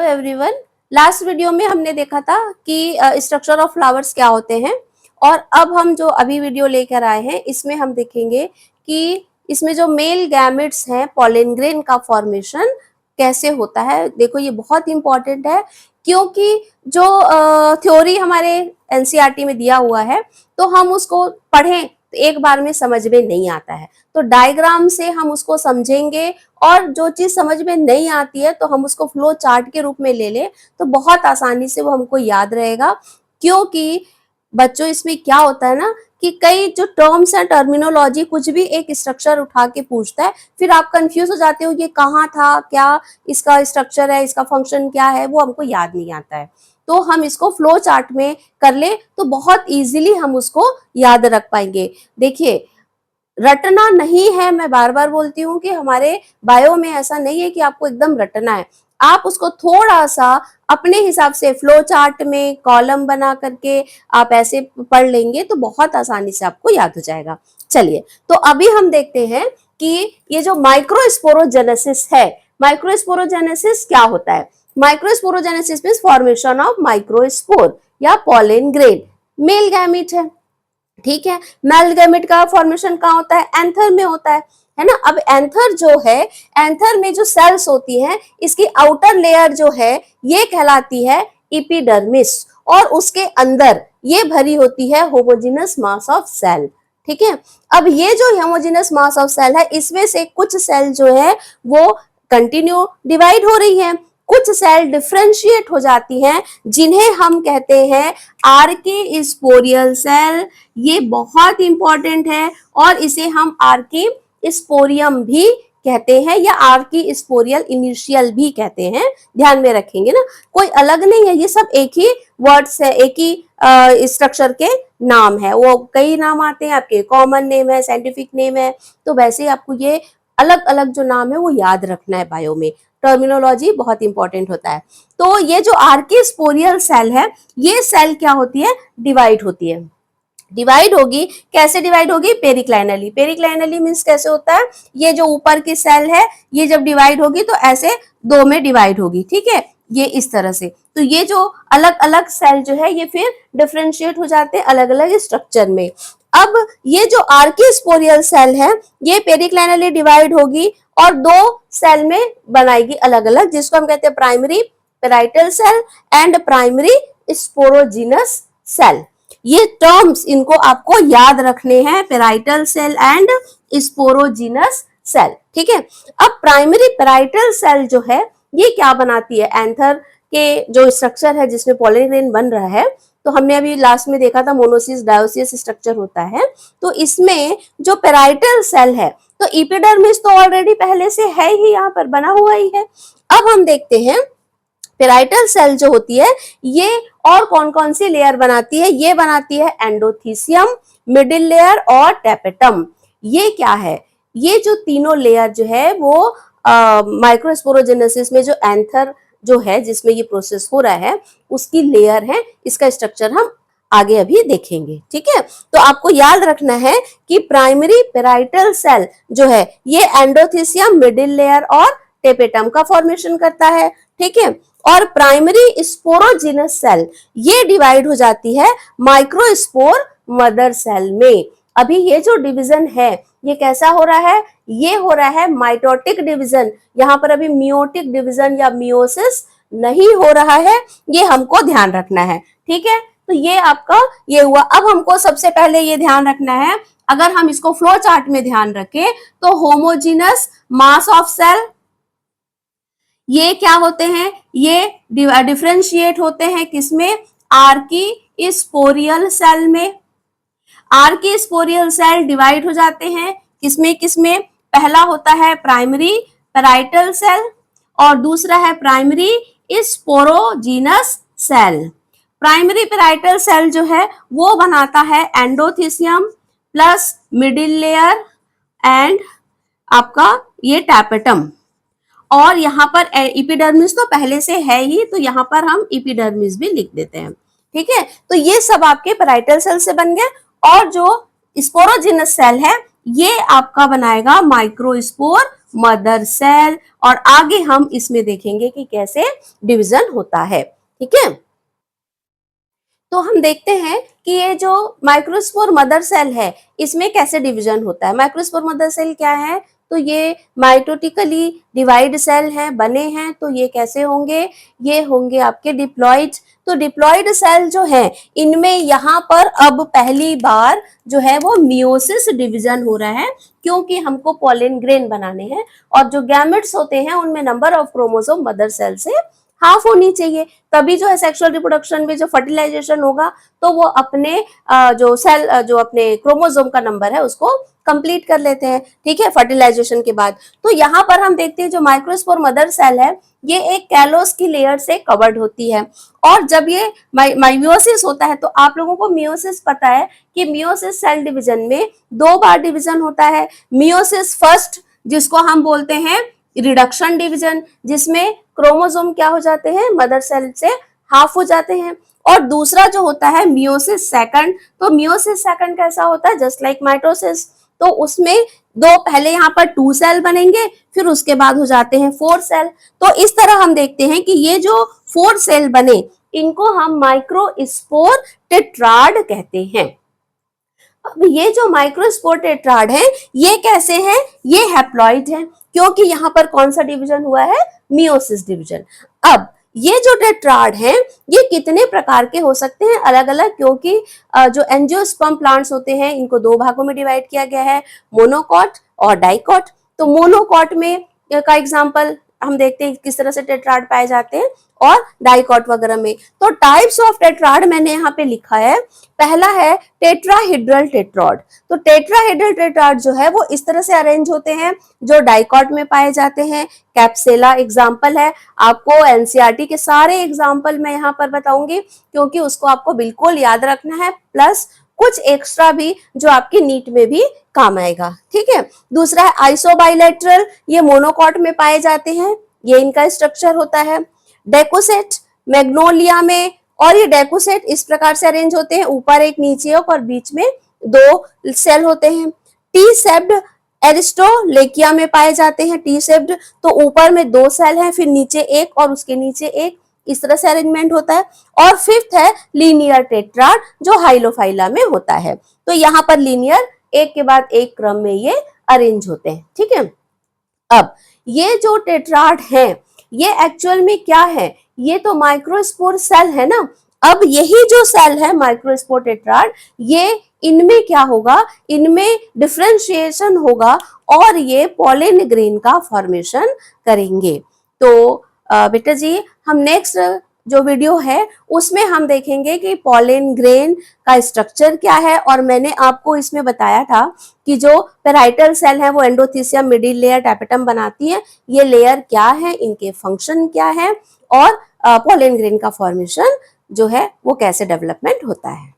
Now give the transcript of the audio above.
Everyone. Last video में हमने देखा था कि स्ट्रक्चर ऑफ फ्लावर्स क्या होते हैं, और अब हम जो अभी वीडियो लेकर आए हैं इसमें हम देखेंगे कि इसमें जो मेल गैमेट्स हैं, पॉलन ग्रेन का फॉर्मेशन कैसे होता है। देखो ये बहुत इंपॉर्टेंट है, क्योंकि जो थ्योरी हमारे एनसीईआरटी में दिया हुआ है तो हम उसको पढ़ें तो एक बार में समझ में नहीं आता है, तो डायग्राम से हम उसको समझेंगे, और जो चीज समझ में नहीं आती है तो हम उसको फ्लो चार्ट के रूप में ले लें तो बहुत आसानी से वो हमको याद रहेगा। क्योंकि बच्चों इसमें क्या होता है ना कि कई जो टर्म्स हैं, टर्मिनोलॉजी, कुछ भी एक स्ट्रक्चर उठा के पूछता है, फिर आप कंफ्यूज हो जाते हो ये कहाँ था, क्या इसका स्ट्रक्चर है, इसका फंक्शन क्या है, वो हमको याद नहीं आता है। तो हम इसको फ्लो चार्ट में कर ले तो बहुत इजीली हम उसको याद रख पाएंगे। देखिए रटना नहीं है, मैं बार बार बोलती हूँ कि हमारे बायो में ऐसा नहीं है कि आपको एकदम रटना है। आप उसको थोड़ा सा अपने हिसाब से फ्लो चार्ट में कॉलम बना करके आप ऐसे पढ़ लेंगे तो बहुत आसानी से आपको याद हो जाएगा। चलिए तो अभी हम देखते हैं कि ये जो माइक्रोस्पोरोजेनेसिस है, माइक्रोस्पोरोजेनेसिस क्या होता है। Microsporogenesis means formation of microspore या पॉलन ग्रेन। मेल गैमेट है, ठीक है। मेल गैमेट का फॉर्मेशन कहाँ होता है, एंथर में होता है ना। अब एंथर जो है, एंथर में जो सेल्स होती हैं, इसकी आउटर लेयर जो है ये कहलाती है एपिडर्मिस, और उसके अंदर ये भरी होती है होमोजेनस मास ऑफ सेल, ठीक है। अब ये जो होमोजेनस मास ऑफ सेल है, इसमें से कुछ सेल जो है वो कंटिन्यू डिवाइड हो रही है, कुछ सेल डिफरेंशिएट हो जाती हैं, जिन्हें हम कहते हैं आर्के स्पोरियल सेल। ये बहुत इंपॉर्टेंट है, और इसे हम आर्के स्पोरियम भी कहते हैं या आर्की स्पोरियल इनिशियल भी कहते हैं। ध्यान में रखेंगे ना, कोई अलग नहीं है, ये सब एक ही वर्ड्स है, एक ही स्ट्रक्चर के नाम है। वो कई नाम आते हैं आपके, कॉमन नेम है, साइंटिफिक नेम है, तो वैसे आपको ये अलग अलग जो नाम है वो याद रखना है। बायो में टर्मिनोलॉजी बहुत इंपॉर्टेंट होता है। तो ये जो आर्की स्पोरियल सेल है, ये सेल क्या होती है, डिवाइड होती है। डिवाइड होगी, कैसे डिवाइड होगी, पेरिक्लाइनली। पेरिक्लाइनली मींस कैसे होता है, ये जो ऊपर की सेल है ये जब डिवाइड होगी तो ऐसे दो में डिवाइड होगी, ठीक है, ये इस तरह से। तो ये जो अलग अलग सेल जो है ये फिर डिफरेंशिएट हो जाते हैं अलग अलग स्ट्रक्चर में। अब ये जो आर्कीस्पोरियल सेल है ये पेरिक्लाइनली डिवाइड होगी और दो सेल में बनाएगी अलग अलग, जिसको हम कहते हैं primary parietal cell and primary sporogenous cell. ये टर्म्स इनको आपको याद रखने हैं, parietal cell and sporogenous cell, ठीक है। अब प्राइमरी पेराइटल सेल जो है ये क्या बनाती है, एंथर के जो स्ट्रक्चर है जिसमें पॉलन ग्रेन बन रहा है, तो हमने अभी लास्ट में देखा था मोनोसिस डायोसिस स्ट्रक्चर होता है। तो इसमें जो पेराइटल सेल है, तो एपिडर्मिस तो ऑलरेडी पहले से है ही, यहाँ पर बना हुआ ही है। अब हम देखते हैं पेराइटल सेल जो होती है ये और कौन कौन सी लेयर बनाती है। ये बनाती है एंडोथीसियम, मिडिल लेयर और टेपेटम। ये क्या है, ये जो तीनों लेयर जो है वो माइक्रोस्पोरोजेनेसिस में जो एंथर जो है जिसमें ये प्रोसेस हो रहा है उसकी लेयर है। इसका स्ट्रक्चर हम आगे अभी देखेंगे, ठीक है। तो आपको याद रखना है कि प्राइमरी पेराइटल सेल जो है ये एंडोथीसियम, मिडिल लेयर और टेपेटम का फॉर्मेशन करता है, ठीक है। और प्राइमरी स्पोरोजिनस सेल ये डिवाइड हो जाती है माइक्रोस्पोर मदर सेल में। अभी ये जो डिवीजन है ये कैसा हो रहा है, ये हो रहा है माइटोटिक डिवीजन। यहाँ पर अभी मियोटिक डिवीजन या मियोसिस नहीं हो रहा है, ये हमको ध्यान रखना है, ठीक है। तो ये आपका ये हुआ। अब हमको सबसे पहले ये ध्यान रखना है, अगर हम इसको फ्लो चार्ट में ध्यान रखें तो होमोजीनस मास ऑफ सेल ये क्या होते हैं, ये डिफरेंशिएट होते हैं किसमें, आर्की स्पोरियल सेल में। आर्की स्पोरियल सेल डिवाइड हो जाते हैं किसमें किसमें, पहला होता है प्राइमरी पेराइटल सेल और दूसरा है primary sporogenous cell. Primary parietal cell जो है वो बनाता है endothecium plus middle layer and आपका ये टैपेटम, और यहाँ पर एपिडर्मिस तो पहले से है ही, तो यहाँ पर हम एपिडर्मिस भी लिख देते हैं, ठीक है। तो ये सब आपके पेराइटल सेल से बन गए, और जो स्पोरोजिनस सेल है ये आपका बनाएगा माइक्रोस्पोर मदर सेल, और आगे हम इसमें देखेंगे कि कैसे डिवीजन होता है। ठीक है, तो हम देखते हैं कि ये जो माइक्रोस्पोर मदर सेल है इसमें कैसे डिवीजन होता है। माइक्रोस्पोर मदर सेल क्या है, तो ये माइटोटिकली डिवाइड सेल हैं, बने हैं। तो ये कैसे होंगे, ये होंगे आपके डिप्लॉइड। तो डिप्लॉइड सेल जो है इनमें यहाँ पर अब पहली बार जो है वो मियोसिस डिवीजन हो रहा है, क्योंकि हमको पॉलन ग्रेन बनाने हैं और जो गैमेट्स होते हैं उनमें number of chromosome mother cell से हाफ होनी चाहिए, तभी जो है सेक्सुअल रिप्रोडक्शन में जो फर्टिलाइजेशन होगा तो वो अपने जो सेल जो अपने क्रोमोसोम का नंबर है उसको कंप्लीट कर लेते हैं। ठीक है, फर्टिलाइजेशन के बाद। तो यहाँ पर हम देखते हैं जो माइक्रोस्पोर मदर सेल है ये एक कैलोस की लेयर से कवर्ड होती है, और जब ये मियोसिस होता है, तो आप लोगों को मियोसिस पता है कि मियोसिस सेल डिवीजन में 2 बार डिवीजन होता है। मियोसिस फर्स्ट, जिसको हम बोलते हैं रिडक्शन डिवीजन, जिसमें क्रोमोसोम क्या हो जाते हैं, मदर सेल से हाफ हो जाते हैं। और दूसरा जो होता है मियोसिस सेकंड, तो मियोसिस सेकंड कैसा होता है, जस्ट लाइक माइटोसिस। तो उसमें दो पहले यहाँ पर 2 सेल बनेंगे, फिर उसके बाद हो जाते हैं 4 सेल। तो इस तरह हम देखते हैं कि ये जो 4 सेल बने इनको हम माइक्रोस्पोर टेट्राड कहते हैं। अब ये जो माइक्रोस्पोर टेट्राड है ये कैसे है, ये हैप्लॉइड है, क्योंकि यहाँ पर कौन सा डिवीजन हुआ है, मियोसिस डिवीजन। अब ये जो टेट्राड हैं ये कितने प्रकार के हो सकते हैं, अलग अलग, क्योंकि जो एंजियोस्पर्म प्लांट्स होते हैं इनको 2 भागों में डिवाइड किया गया है, मोनोकॉट और डाइकॉट। तो मोनोकॉट में का एग्जांपल हम देखते हैं किस तरह से टेट्राड पाए जाते हैं, और डाइकॉट वगैरह में। तो टाइप्स ऑफ टेट्राड मैंने यहाँ पे लिखा है। पहला है टेट्राहेड्रल टेट्राड। तो टेट्राहेड्रल टेट्राड जो है वो इस तरह से अरेंज होते हैं जो डाइकॉट में पाए जाते हैं। कैप्सेला एग्जाम्पल है, आपको एनसीईआरटी के सारे एग्जाम्पल मैं यहाँ पर बताऊंगी, क्योंकि उसको आपको बिल्कुल याद रखना है, प्लस कुछ एक्स्ट्रा भी जो आपकी नीट में भी काम आएगा। ठीक है, दूसरा है आइसोबाइलेटरल, ये मोनोकॉट में पाए जाते हैं, ये इनका स्ट्रक्चर होता है। डेकोसेट मैग्नोलिया में, और ये डेकोसेट इस प्रकार से अरेंज होते हैं, ऊपर एक नीचे एक और बीच में 2 सेल होते हैं। टी सेप्ड एरिस्टोलेकिया में पाए जाते हैं। टी सेप्ड तो ऊपर में 2 सेल हैं, फिर नीचे एक और उसके नीचे एक, इस तरह से अरेंजमेंट होता है। और फिफ्थ है लीनियर टेट्राड जो हाइलोफाइला में होता है। तो यहाँ पर लीनियर एक के बाद एक क्रम में ये अरेंज होते हैं। ठीक है, अब ये जो टेट्राड है ये एक्चुअल में क्या है, ये तो माइक्रोस्पोर सेल है ना। अब यही जो सेल है माइक्रोस्पोर टेट्राड, ये इनमें क्या होगा, इनमें डिफरेंशिएशन होगा और ये पॉलन ग्रेन का फॉर्मेशन करेंगे। तो बेटा जी हम नेक्स्ट जो वीडियो है उसमें हम देखेंगे कि पॉलन ग्रेन का स्ट्रक्चर क्या है, और मैंने आपको इसमें बताया था कि जो पेराइटल सेल है वो एंडोथीसियम, मिडिल लेयर, टैपेटम बनाती है। ये लेयर क्या है, इनके फंक्शन क्या है, और पॉलन ग्रेन का फॉर्मेशन जो है वो कैसे डेवलपमेंट होता है।